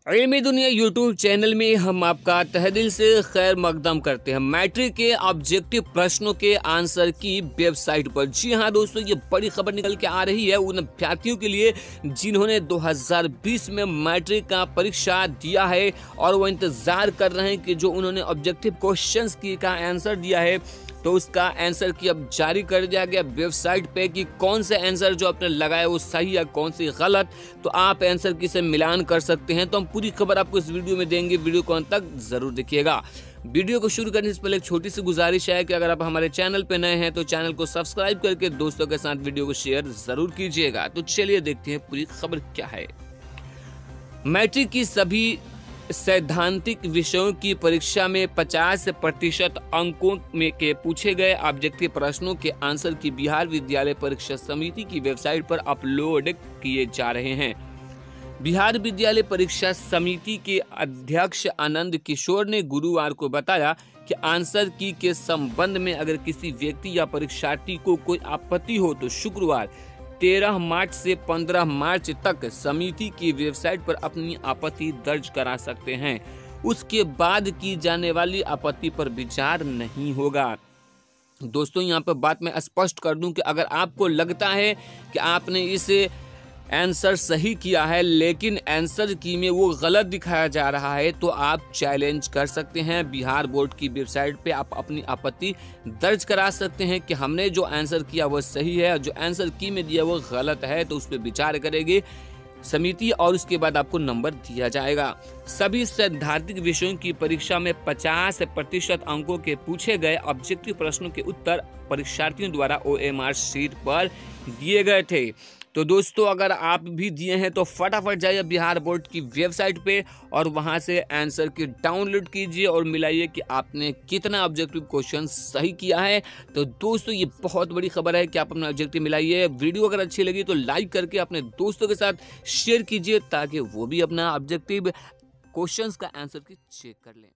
इल्मी दुनिया YouTube channel में हम आपका तहे दिल से खैर मकदम करते हैं। मैट्रिक के ऑब्जेक्टिव प्रश्नों के आंसर की वेबसाइट पर। जी हाँ दोस्तों, ये बड़ी खबर निकल के आ रही है उन अभ्यर्थियों के लिए जिन्होंने 2020 में मैट्रिक का परीक्षा दिया है और वो इंतजार कर रहे हैं कि जो उन्होंने ऑब्जेक्टिव क्वेश्चंस की का आंसर दिया है तो उसका आंसर की अब जारी कर दिया गया वेबसाइट पे कि कौन से आंसर जो आपने लगाया वो सही है कौन सी गलत। तो आप आंसर की से मिलान कर सकते हैं। तो हम पूरी खबर आपको इस वीडियो में देंगे, वीडियो को अंत तक जरूर देखिएगा। वीडियो को शुरू करने से पहले एक छोटी सी गुजारिश है कि अगर आप हमारे चैनल पे नए हैं तो चैनल को सब्सक्राइब करके दोस्तों के साथ वीडियो को शेयर जरूर कीजिएगा। तो चलिए देखते हैं पूरी खबर क्या है। मैट्रिक की सभी सैद्धांतिक विषयों की परीक्षा में 50% अंकों में के पूछे गए ऑब्जेक्टिव प्रश्नों के आंसर की बिहार विद्यालय परीक्षा समिति की वेबसाइट पर अपलोड किए जा रहे हैं। बिहार विद्यालय परीक्षा समिति के अध्यक्ष आनंद किशोर ने गुरुवार को बताया कि आंसर की के संबंध में अगर किसी व्यक्ति या परीक्षार्थी को कोई आपत्ति हो तो शुक्रवार 13 मार्च से 15 मार्च तक समिति की वेबसाइट पर अपनी आपत्ति दर्ज करा सकते हैं। उसके बाद की जाने वाली आपत्ति पर विचार नहीं होगा। दोस्तों यहाँ पर बात मैं स्पष्ट कर दूं कि अगर आपको लगता है कि आपने इस आंसर सही किया है लेकिन आंसर की में वो गलत दिखाया जा रहा है तो आप चैलेंज कर सकते हैं। बिहार बोर्ड की वेबसाइट पे आप अपनी आपत्ति दर्ज करा सकते हैं कि हमने जो आंसर किया वो सही है, जो आंसर की में दिया वो गलत है। तो उस पर विचार करेगी समिति और उसके बाद आपको नंबर दिया जाएगा। सभी सैद्धांतिक विषयों की परीक्षा में 50% अंकों के पूछे गए ऑब्जेक्टिव प्रश्नों के उत्तर परीक्षार्थियों द्वारा OMR शीट पर दिए गए थे। तो दोस्तों अगर आप भी दिए हैं तो फटाफट जाइए बिहार बोर्ड की वेबसाइट पे और वहां से आंसर की डाउनलोड कीजिए और मिलाइए कि आपने कितना ऑब्जेक्टिव क्वेश्चन सही किया है। तो दोस्तों ये बहुत बड़ी खबर है कि आप अपना ऑब्जेक्टिव मिलाइए। वीडियो अगर अच्छी लगी तो लाइक करके अपने दोस्तों के साथ शेयर कीजिए ताकि वो भी अपना ऑब्जेक्टिव क्वेश्चंस का आंसर की चेक कर लें।